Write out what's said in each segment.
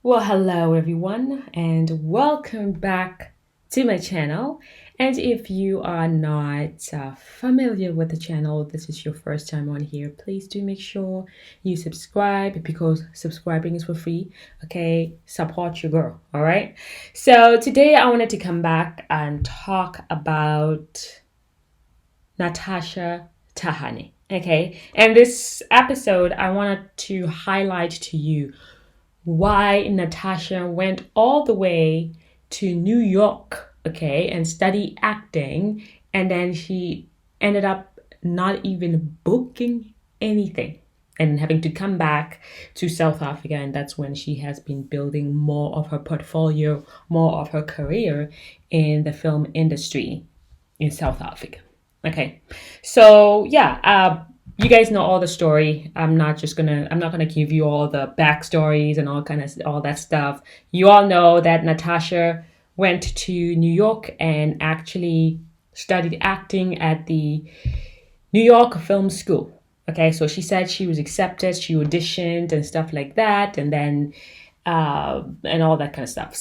Well, hello everyone, and welcome back to my channel. And if you are not familiar with the channel, this is your first time on here, please do make sure you subscribe because subscribing is for free. Okay, support your girl. All right. So today I wanted to come back and talk about Natasha Thahane. Okay, and this episode I wanted to highlight to you why Natasha went all the way to New York, okay, and study acting, and then she ended up not even booking anything and having to come back to South Africa, and that's when she has been building more of her portfolio, more of her career in the film industry in South Africa. Okay, so yeah, you guys know all the story. I'm not gonna give you all the backstories and all that stuff. You all know that Natasha went to New York and actually studied acting at the New York Film School. Okay, so she said she was accepted, she auditioned and stuff like that, and then and all that kind of stuff.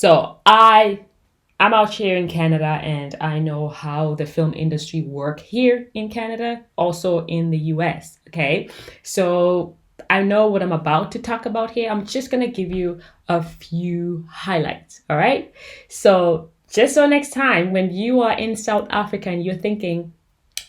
I'm out here in Canada and I know how the film industry work here in Canada, also in the US, okay? So I know what I'm about to talk about here. I'm just going to give you a few highlights, all right? So just so next time when you are in South Africa and you're thinking,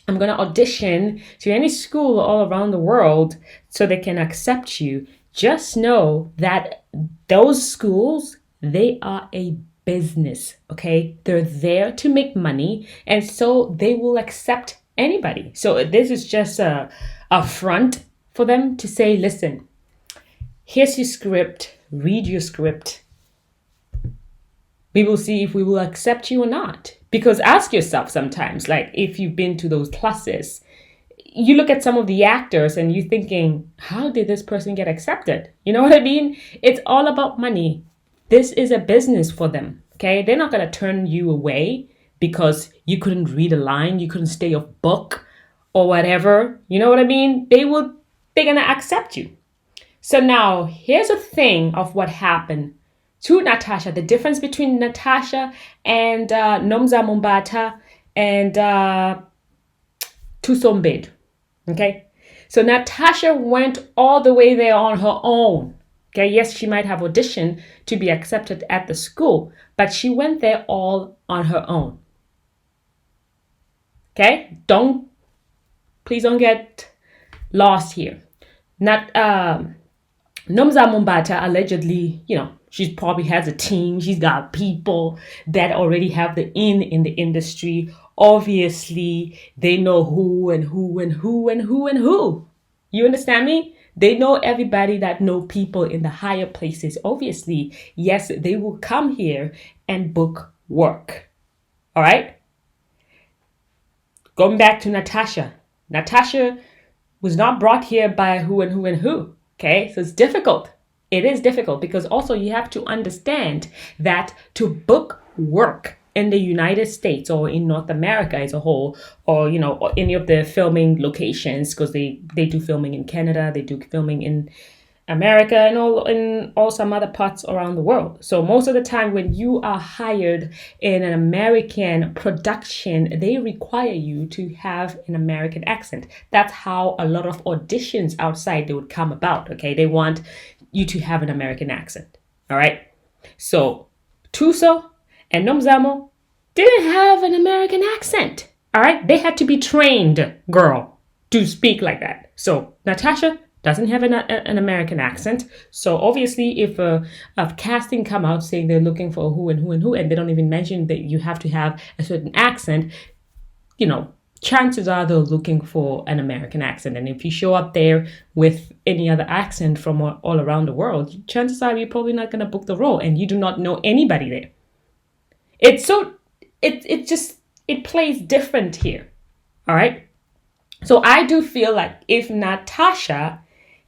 I'm going to audition to any school all around the world so they can accept you, just know that those schools, they are a business, okay? They're there to make money, and so they will accept anybody. So this is just a front for them to say, listen, here's your script, read your script. We will see if we will accept you or not. Because ask yourself sometimes, like if you've been to those classes, you look at some of the actors and you're thinking, how did this person get accepted? You know what I mean? It's all about money. This is a business for them, okay? They're not going to turn you away because you couldn't read a line, you couldn't stay off book or whatever. You know what I mean? They're going to accept you. So now here's a thing of what happened to Natasha, the difference between Natasha and Nomza Mumbata and Tusombed. Okay, so Natasha went all the way there on her own. Okay, yes, she might have auditioned to be accepted at the school, but she went there all on her own. Okay, please don't get lost here. Not Nomza Mumbata allegedly, she probably has a team. She's got people that already have the in the industry. Obviously, they know who and who and who and who and who. You understand me? They know everybody that know people in the higher places. Obviously, yes, they will come here and book work. All right? Going back to Natasha. Natasha was not brought here by who and who and who. Okay? So it's difficult. It is difficult because also you have to understand that to book work in the United States or in North America as a whole, or or any of the filming locations, because they do filming in Canada, they do filming in America and all some other parts around the world. So most of the time when you are hired in an American production, they require you to have an American accent. That's how a lot of auditions outside they would come about. Okay, they want you to have an American accent. All right. So Tuso and Nomzamo didn't have an American accent. All right. They had to be trained, girl, to speak like that. So Natasha doesn't have an American accent. So obviously if a casting come out saying they're looking for who and who and who, and they don't even mention that you have to have a certain accent, chances are they're looking for an American accent. And if you show up there with any other accent from all around the world, chances are you're probably not going to book the role and you do not know anybody there. It plays different here. All right. So I do feel like if Natasha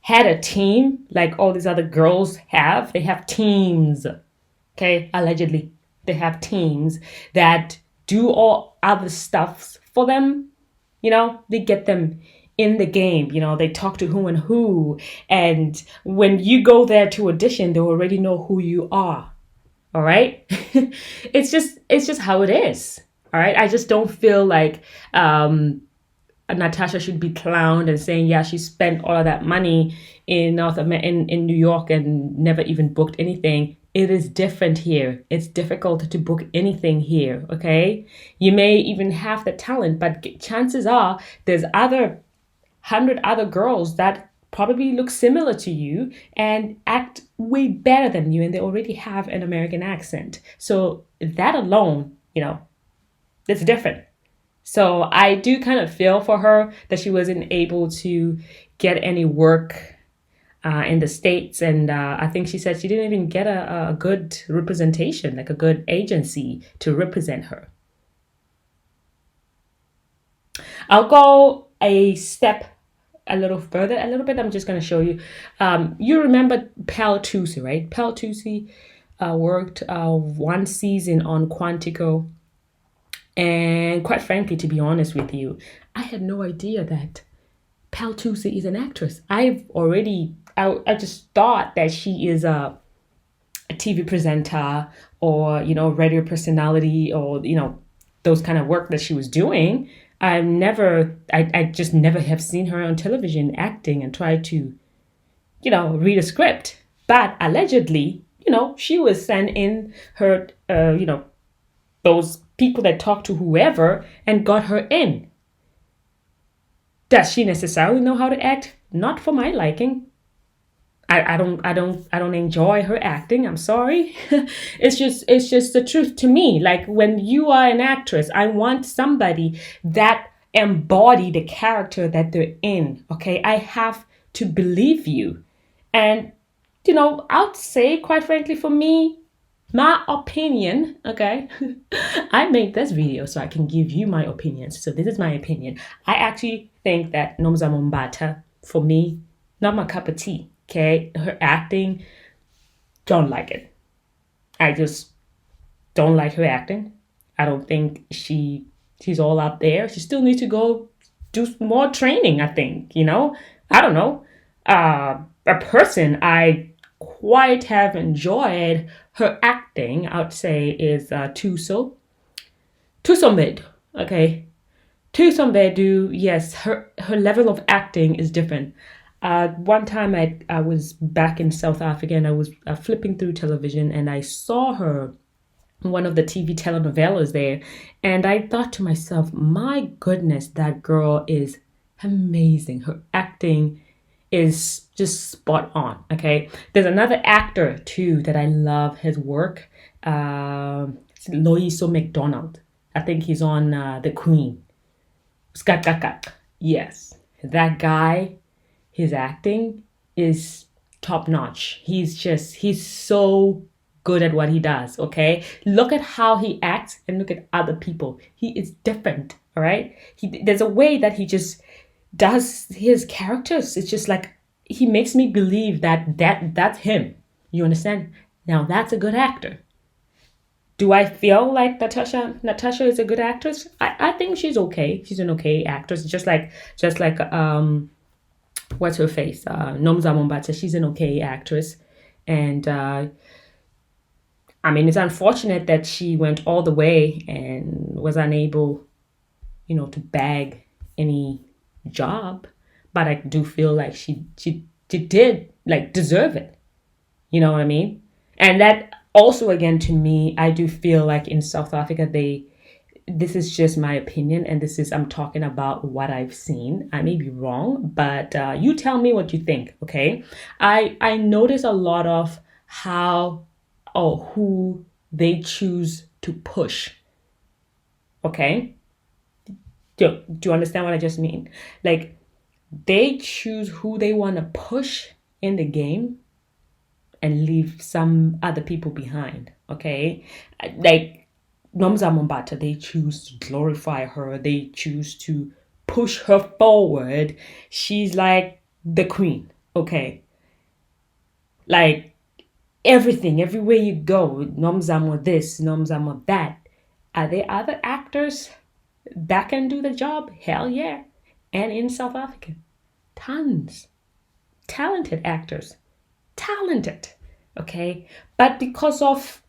had a team like all these other girls have, they have teams. Okay. Allegedly, they have teams that do all other stuff for them. They get them in the game. You know, they talk to who and who. And when you go there to audition, they already know who you are. All right. It's just how it is. All right. I just don't feel like Natasha should be clowned and saying, yeah, she spent all of that money in in New York and never even booked anything. It is different here. It's difficult to book anything here. Okay. You may even have the talent, but chances are there's other 100 other girls that probably look similar to you and act way better than you, and they already have an American accent. So that alone, it's different. So I do kind of feel for her that she wasn't able to get any work in the States. And I think she said she didn't even get a good representation, like a good agency to represent her. I'll go a step a little further, a little bit. I'm just going to show you. You remember Pal Tusi, right? Pal Tusi worked one season on Quantico. And quite frankly, to be honest with you, I had no idea that Pal Tusi is an actress. I just thought that she is a TV presenter or, radio personality or, those kind of work that she was doing. I just never have seen her on television acting and try to, read a script. But allegedly, she was sent in her, those people that talk to whoever and got her in. Does she necessarily know how to act? Not for my liking. I don't enjoy her acting. I'm sorry. It's just the truth to me. Like when you are an actress, I want somebody that embody the character that they're in. Okay. I have to believe you. And I'd say quite frankly for me, my opinion, okay, I made this video so I can give you my opinions. So this is my opinion. I actually think that Nomza Mombata, for me, not my cup of tea, okay? Her acting, don't like it. I just don't like her acting. I don't think she's all out there. She still needs to go do more training, I think, I don't know. A person I quite have enjoyed her acting, I would say, is Tusombedu. Okay. Tusombedu, yes, her level of acting is different. One time I was back in South Africa and I was flipping through television and I saw her in one of the TV telenovelas there. And I thought to myself, my goodness, that girl is amazing. Her acting is just spot on. Okay. There's another actor too that I love his work. Loiso McDonald. I think he's on The Queen. Skakakak. Yes. That guy, his acting is top notch. He's so good at what he does. Okay. Look at how he acts and look at other people. He is different. All right. There's a way that he just does his characters. It's just like he makes me believe that's him. You understand? Now that's a good actor. Do I feel like Natasha is a good actress? I think she's okay. She's an okay actress. Just like what's her face? Nomza Mombata. She's an okay actress. And it's unfortunate that she went all the way and was unable, to bag any job, but I do feel like she did like deserve it. You know what I mean? And that also, again, to me, I do feel like in South Africa, this is just my opinion, and I'm talking about what I've seen. I may be wrong, but you tell me what you think. Okay. I notice a lot of who they choose to push. Okay. Do you understand what I just mean? Like, they choose who they want to push in the game and leave some other people behind. Okay? Like, Nomza Mombata, they choose to glorify her. They choose to push her forward. She's like the queen. Okay? Like, everything, everywhere you go, Nomzamo this, Nomzamo that. Are there other actors that can do the job? Hell yeah. and in South Africa. Tons. Talented actors. Talented. Okay. But because of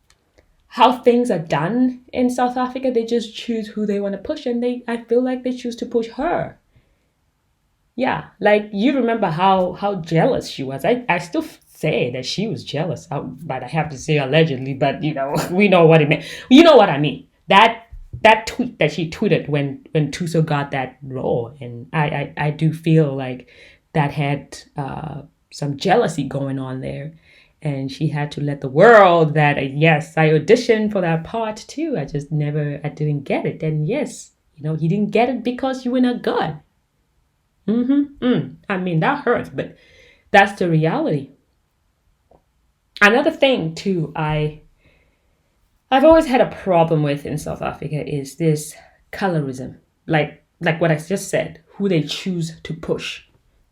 how things are done in South Africa, they just choose who they want to push, and I feel like they choose to push her. Yeah, like you remember how jealous she was. I still say that she was jealous, but I have to say allegedly. But we know what it meant. You know what I mean? That tweet that she tweeted when Tuso got that role, and I do feel like that had some jealousy going on there, and she had to let the world that yes, I auditioned for that part too. I didn't get it, and yes, he didn't get it because you were not good. I mean, that hurts, but that's the reality. Another thing too, I've always had a problem with in South Africa is this colorism. Like what I just said, who they choose to push.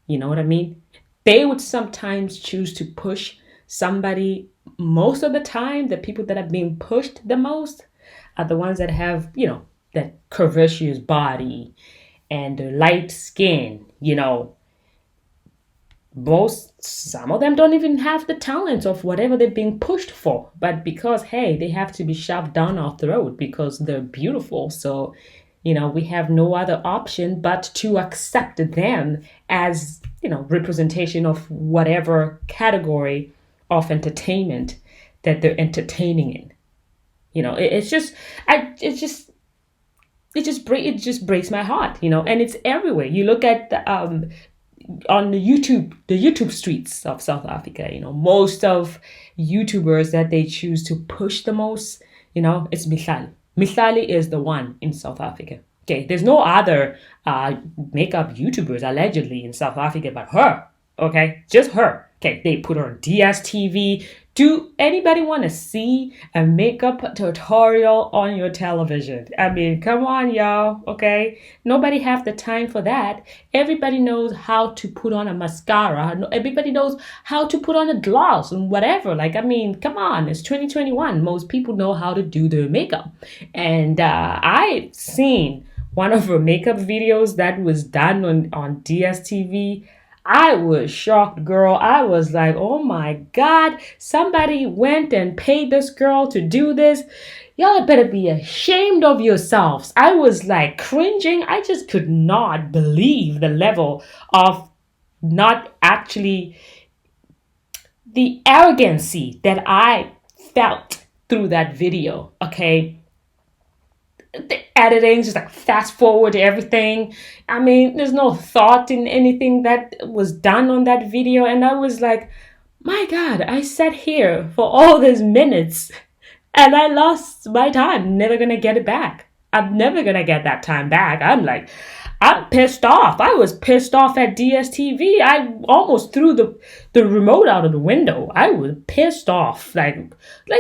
You know what I mean? They would sometimes choose to push somebody. Most of the time, the people that are being pushed the most are the ones that have, that curvaceous body and the light skin, some of them don't even have the talent of whatever they're being pushed for. But because, hey, they have to be shoved down our throat because they're beautiful. So, we have no other option but to accept them as, representation of whatever category of entertainment that they're entertaining in. It just breaks my heart, and it's everywhere. You look at on the YouTube streets of South Africa, most of YouTubers that they choose to push the most, it's Mihlali. Mihlali is the one in South Africa. Okay, there's no other makeup YouTubers allegedly in South Africa but her. Okay, just her. Okay, they put her on DSTV. Do anybody want to see a makeup tutorial on your television? I mean, come on, y'all, okay? Nobody have the time for that. Everybody knows how to put on a mascara. Everybody knows how to put on a gloss and whatever. Like, I mean, come on, it's 2021. Most people know how to do their makeup. And I've seen one of her makeup videos that was done on DSTV. I was shocked, girl. I was like, oh my God, somebody went and paid this girl to do this. Y'all better be ashamed of yourselves. I was like cringing. I just could not believe the level of not actually the arrogancy that I felt through that video, okay? The editing, just like fast forward everything. I mean, there's no thought in anything that was done on that video. And I was like, my God, I sat here for all these minutes and I lost my time. Never gonna get it back. I'm never gonna get that time back. I'm pissed off. I was pissed off at DSTV. I almost threw the remote out of the window. I was pissed off. Like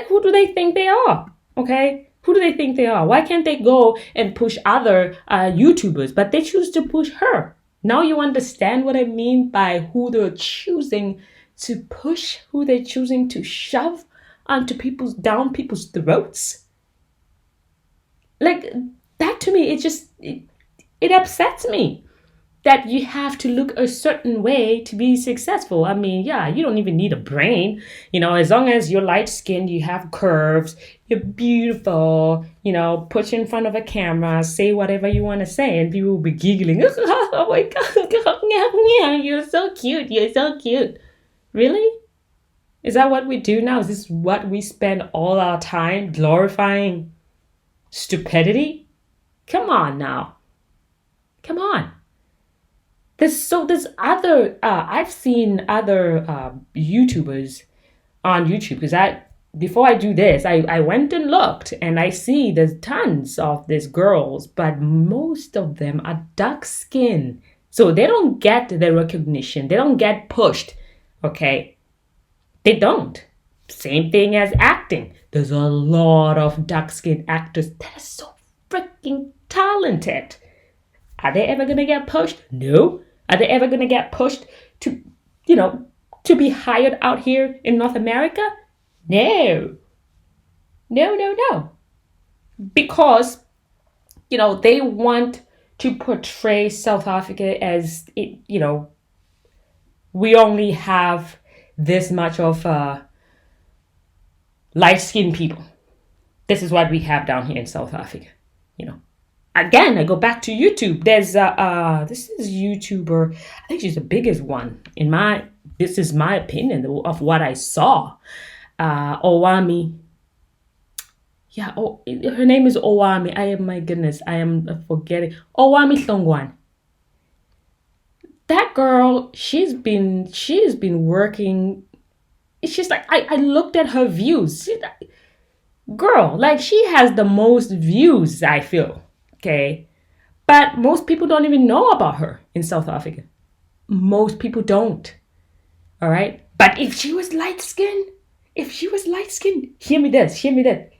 who do they think they are? Okay? Who do they think they are? Why can't they go and push other YouTubers? But they choose to push her. Now you understand what I mean by who they're choosing to push, who they're choosing to shove down people's throats. Like that to me, it upsets me that you have to look a certain way to be successful. I mean, yeah, you don't even need a brain. As long as you're light skinned, you have curves, you're beautiful, put you in front of a camera, say whatever you want to say, and people will be giggling. Oh my God, you're so cute. You're so cute. Really? Is that what we do now? Is this what we spend all our time glorifying? Stupidity? Come on now. Come on. There's other I've seen other YouTubers on YouTube because before I do this I went and looked and I see there's tons of these girls, but most of them are dark skinned, so they don't get the recognition, they don't get pushed. Okay, they don't. Same thing as acting. There's a lot of dark skinned actors that are so freaking talented. Are they ever going to get pushed? No. Are they ever going to get pushed to be hired out here in North America? No. No. Because, they want to portray South Africa as, we only have this much of light-skinned people. This is what we have down here in South Africa. Again, I go back to YouTube. There's this is YouTuber. I think she's the biggest one this is my opinion of what I saw. Owami. Yeah, her name is Owami. My goodness, I am forgetting. Owami Hlongwane. That girl, she's been working. It's just like I looked at her views. Girl, like she has the most views, I feel. Okay. But most people don't even know about her in South Africa. Most people don't. All right. But if she was light skinned, hear me this.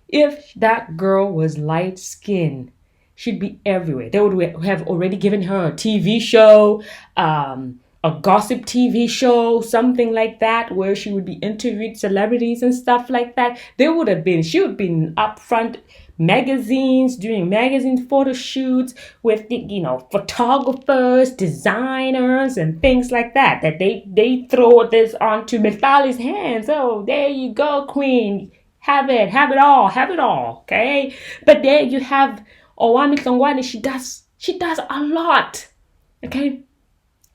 If that girl was light skinned, she'd be everywhere. They would have already given her a TV show, a gossip TV show, something like that, where she would be interviewed celebrities and stuff like that. She would have been up front magazines, doing magazine photo shoots with, photographers, designers, and things like that. That they throw this onto Mithali's hands. Oh, there you go, queen. Have it all, okay? But there you have Owami Hlongwane. She does a lot, okay?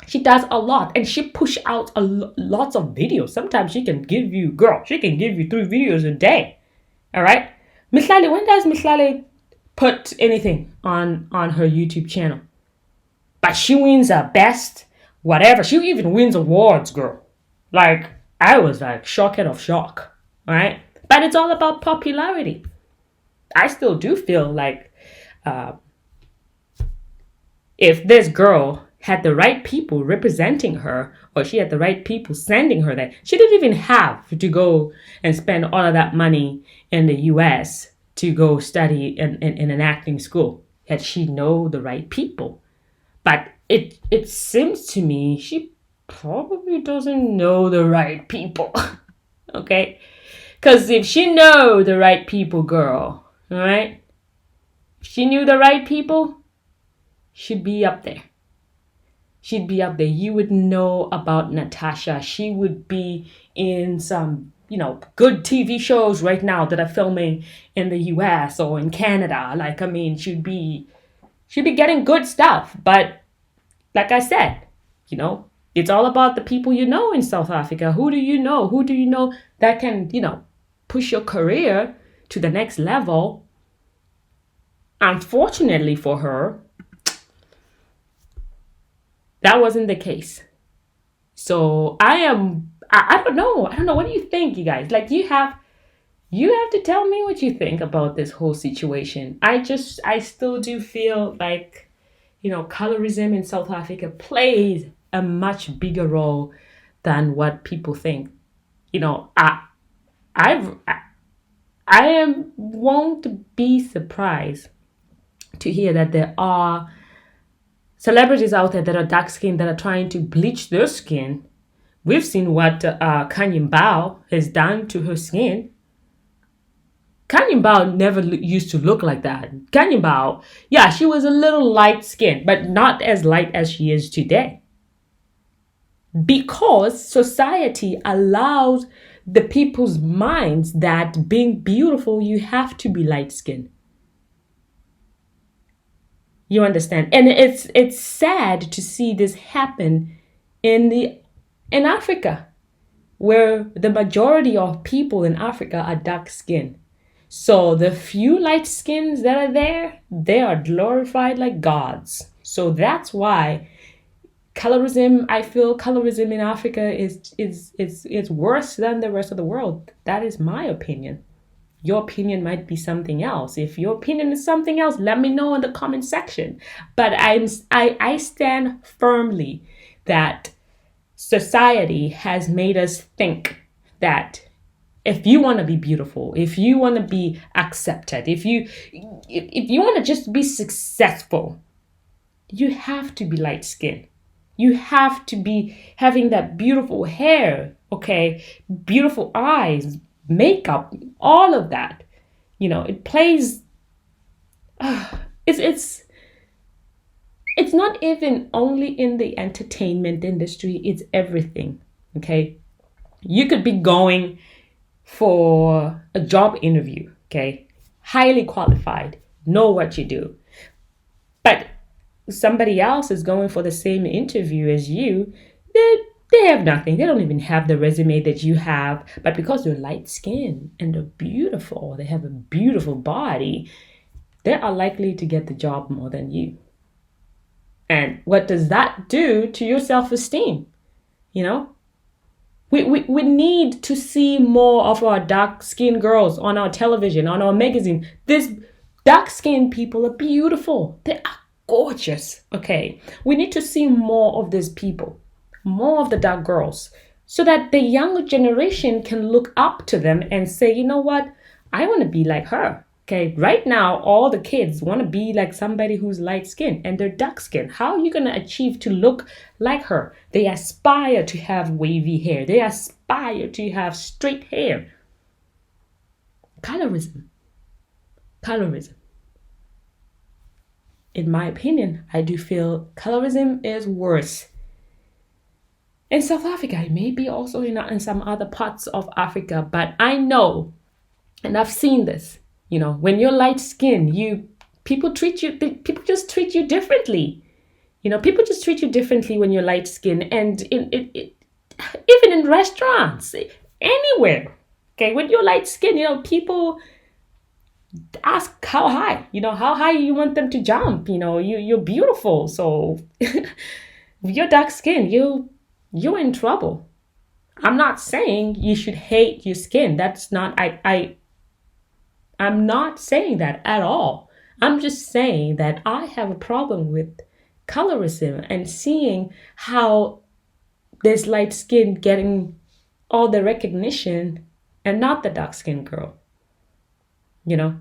She does a lot, and she push out lots of videos. Sometimes she can give you 3 videos a day. All right, Mithali. When does Mithali put anything on her YouTube channel? But she wins a best whatever. She even wins awards, girl. Like I was like shocked of shock. All right, but it's all about popularity. I still do feel like if this girl had the right people representing her, or she had the right people sending her there, she didn't even have to go and spend all of that money in the US to go study in an acting school. Had she know the right people? But it seems to me she probably doesn't know the right people. Okay? Because if she know the right people, girl, all right? If she knew the right people, she'd be up there. She'd be up there. You would know about Natasha. She would be in some, good TV shows right now that are filming in the US or in Canada. Like, I mean, she'd be getting good stuff. But like I said, it's all about the people you know in South Africa. Who do you know? Who do you know that can, push your career to the next level? Unfortunately for her, that wasn't the case. So I don't know. What do you think, you guys? Like you have to tell me what you think about this whole situation. I still do feel like, colorism in South Africa plays a much bigger role than what people think. Won't be surprised to hear that there are celebrities out there that are dark skinned that are trying to bleach their skin. We've seen what Kanye Bao has done to her skin. Kanye Bao never used to look like that. Kanye Bao, yeah, she was a little light skinned, but not as light as she is today. Because society allows the people's minds that being beautiful, you have to be light skinned. You understand? And it's sad to see this happen in Africa, where the majority of people in Africa are dark skinned. So the few light skins that are there, they are glorified like gods. So that's why I feel colorism in Africa is worse than the rest of the world. That is my opinion. Your opinion might be something else. If your opinion is something else, let me know in the comment section. But I stand firmly that society has made us think that if you want to be beautiful, if you want to be accepted, if you want to just be successful, you have to be light skinned. You have to be having that beautiful hair, okay, beautiful eyes, makeup, all of that. It plays. It's It's not even only in the entertainment industry, it's everything. Okay. You could be going for a job interview, okay? Highly qualified, know what you do. But somebody else is going for the same interview as you, they have nothing. They don't even have the resume that you have. But because they're light skinned and they're beautiful, they have a beautiful body, they are likely to get the job more than you. And what does that do to your self esteem? You know, we need to see more of our dark skinned girls on our television, on our magazine. These dark skinned people are beautiful. They are gorgeous. Okay. We need to see more of these people, more of the dark girls, so that the younger generation can look up to them and say, you know what? I want to be like her. Okay, right now, all the kids want to be like somebody who's light skinned and they're dark skinned. How are you going to achieve to look like her? They aspire to have wavy hair. They aspire to have straight hair. Colorism. Colorism. In my opinion, I do feel colorism is worse in South Africa. It may be also in some other parts of Africa, but I know, and I've seen this. You know, when you're light skinned, people just treat you differently. You know, people just treat you differently when you're light skinned, and even in restaurants, anywhere. Okay, when you're light skinned, you know, people ask how high you want them to jump. You know, you're beautiful, so if you're dark skinned, you're in trouble. I'm not saying you should hate your skin. That's not I'm not saying that at all. I'm just saying that I have a problem with colorism and seeing how this light skin getting all the recognition and not the dark skinned girl. You know,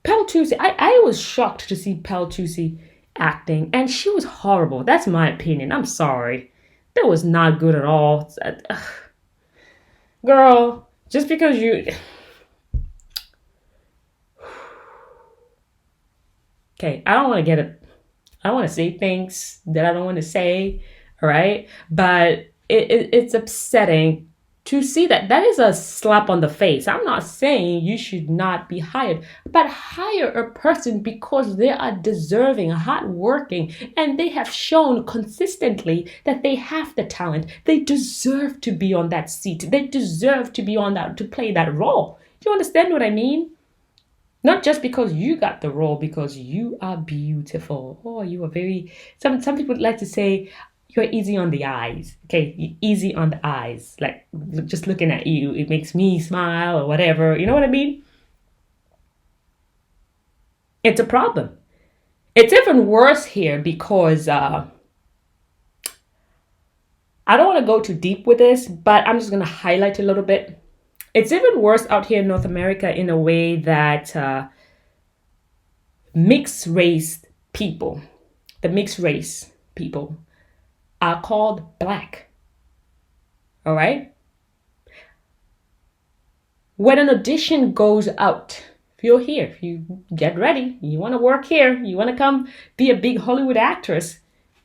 Pell Tusi, I was shocked to see Pell Tusi acting, and she was horrible. That's my opinion. I'm sorry. That was not good at all. Girl, just because you... Okay, I don't want to get it. I don't want to say things that I don't want to say, all right? But it's upsetting to see that. That is a slap on the face. I'm not saying you should not be hired, but hire a person because they are deserving, hardworking, and they have shown consistently that they have the talent. They deserve to be on that seat. They deserve to be on that, to play that role. Do you understand what I mean? Not just because you got the role, because you are beautiful. Oh, you are very... Some people like to say you're easy on the eyes. Okay, you're easy on the eyes. Like, just looking at you, it makes me smile or whatever. You know what I mean? It's a problem. It's even worse here because... I don't want to go too deep with this, but I'm just going to highlight a little bit. It's even worse out here in North America in a way that mixed race people, the mixed race people, are called Black. All right? When an audition goes out, if you're here, if you get ready, you want to work here, you want to come be a big Hollywood actress,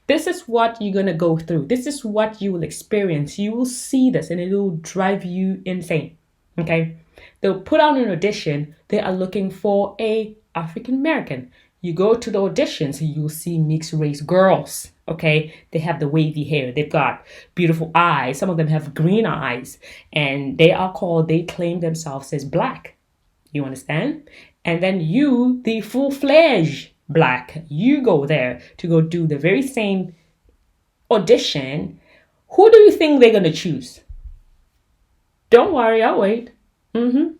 this is what you're going to go through. This is what you will experience. You will see this and it will drive you insane. Okay, they'll put out an audition. They are looking for a African American. You go to the auditions, you'll see mixed race girls. Okay, they have the wavy hair. They've got beautiful eyes. Some of them have green eyes, and they claim themselves as Black. You understand? And then you, the full-fledged Black, you go there to go do the very same audition. Who do you think they're gonna choose? Don't worry, I'll wait. Who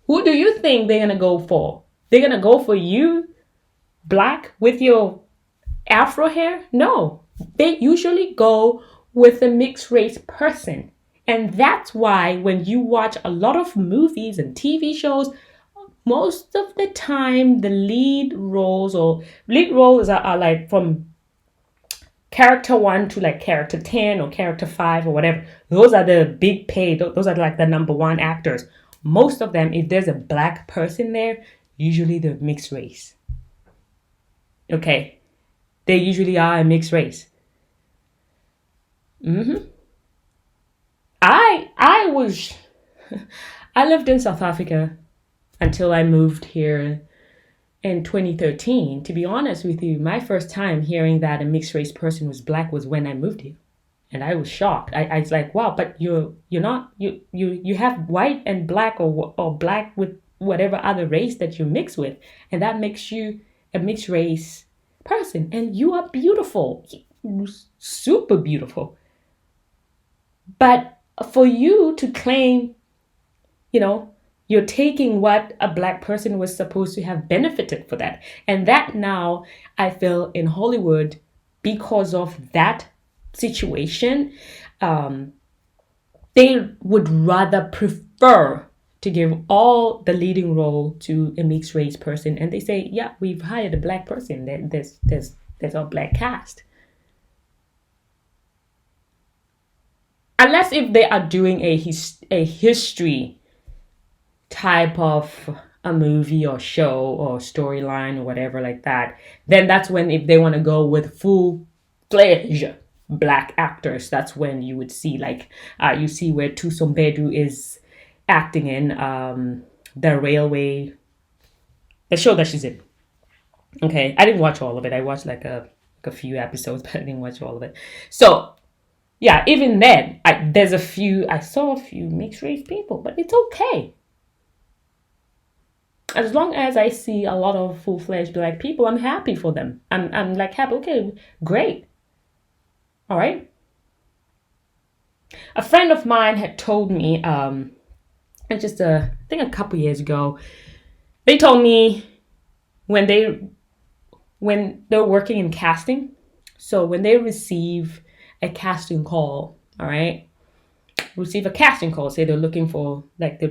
do you think they're going to go for? They're going to go for you, Black, with your afro hair? No. They usually go with a mixed race person. And that's why when you watch a lot of movies and TV shows, most of the time the lead roles are like from character 1 to like character 10 or character 5 or whatever. Those are the big paid. Those are like the number 1 actors. Most of them, if there's a Black person there, usually they're mixed race. Okay. they usually are a mixed race. I was I lived in South Africa until I moved here in 2013. To be honest with you, my first time hearing that a mixed race person was black was when I moved here. And I was shocked. I was like, wow, but you're not you have white and black, or black with whatever other race that you mix with, and that makes you a mixed race person, and you are beautiful, super beautiful. But for you to claim, you know, you're taking what a black person was supposed to have benefited for that. And that now I feel in Hollywood, because of that situation, they would rather prefer to give all the leading role to a mixed race person. And they say, yeah, we've hired a black person. There's a black cast. Unless if they are doing a history type of a movie or show or storyline or whatever like that, then that's when, if they want to go with full-fledged black actors, that's when you would see, like, you see where Tusombedu is acting in the show that she's in. Okay, I didn't watch all of it. I watched like a few episodes, but I didn't watch all of it. So yeah, even then, I saw a few mixed race people, but it's okay. As long as I see a lot of full-fledged black people, I'm happy for them. I'm like happy. Okay, great. All right. A friend of mine had told me, I think a couple years ago, they told me when they're working in casting, so when they receive a casting call, all right, receive a casting call, say they're looking for, like, they'll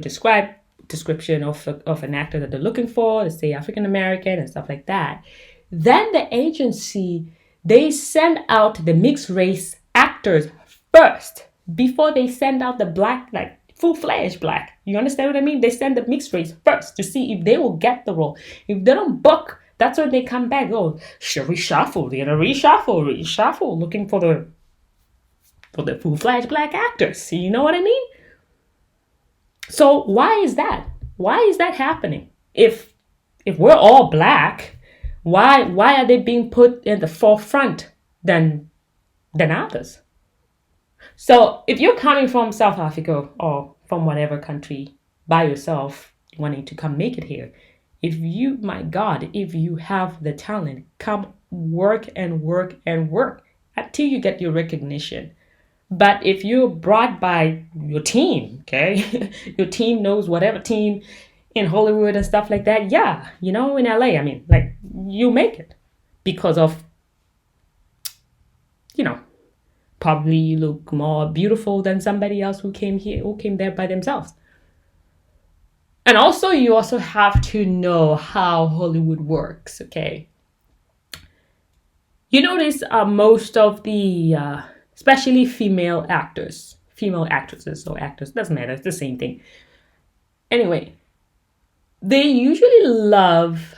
description of an actor that they're looking for, let's say African American and stuff like that, then the agency, they send out the mixed race actors first before they send out the black, like full-fledged black. You understand what I mean? They send the mixed race first to see if they will get the role. If they don't book, that's when they come back. Oh, should we reshuffle? They're gonna reshuffle, looking for the full-fledged black actors. You know what I mean? So why is that? Why is that happening? If we're all black, why are they being put in the forefront than others? So if you're coming from South Africa or from whatever country by yourself, wanting to come make it here, if you have the talent, come work and work and work until you get your recognition. But if you're brought by your team, okay, your team knows whatever team in Hollywood and stuff like that, yeah, in LA, I mean, like, you make it because of, probably you look more beautiful than somebody else who came there by themselves. And also, you also have to know how Hollywood works, okay? You notice most of the, especially female actresses or actors, doesn't matter, it's the same thing. Anyway, they usually love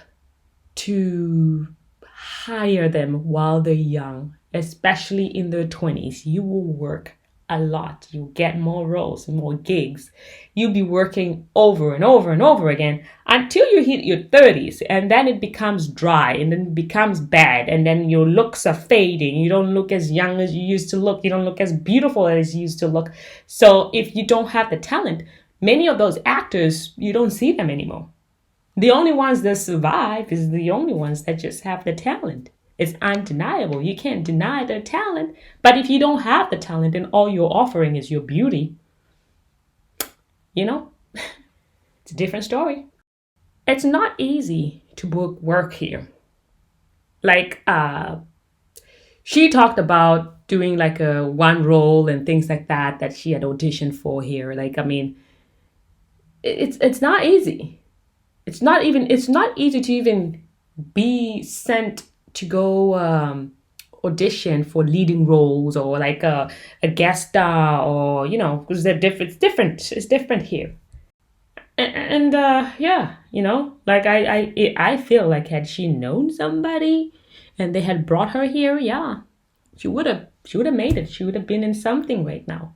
to hire them while they're young, especially in their 20s. You will work a lot. You'll get more roles, more gigs. You'll be working over and over and over again until you hit your 30s, and then it becomes dry, and then it becomes bad, and then your looks are fading. You don't look as young as you used to look. You don't look as beautiful as you used to look. So if you don't have the talent, many of those actors, you don't see them anymore. The only ones that survive is the only ones that just have the talent. It's undeniable. You can't deny their talent. But if you don't have the talent and all you're offering is your beauty, it's a different story. It's not easy to book work here. Like, she talked about doing like a one role and things like that she had auditioned for here. Like, I mean, it's not easy. It's not easy to even be sent to go audition for leading roles or like a guest star, or because it's different here. And yeah, like I feel like, had she known somebody and they had brought her here, yeah, she would have made it. She would have been in something right now.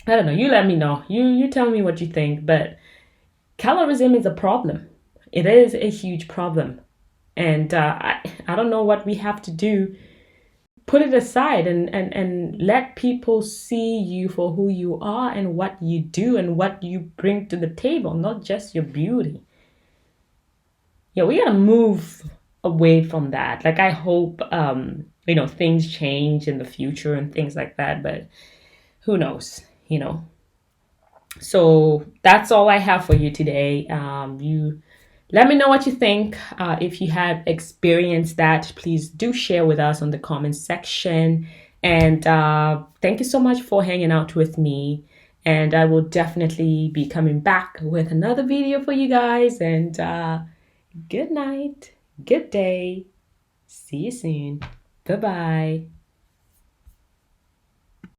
I don't know. You let me know. You tell me what you think. But colorism is a problem. It is a huge problem, and I don't know what we have to do. Put it aside and let people see you for who you are and what you do and what you bring to the table, not just your beauty. Yeah, we gotta move away from that. Like I hope things change in the future and things like that, but who knows. So that's all I have for you today. You let me know what you think. If you have experienced that, please do share with us on the comments section. And thank you so much for hanging out with me. And I will definitely be coming back with another video for you guys. And good night, good day. See you soon. Bye bye.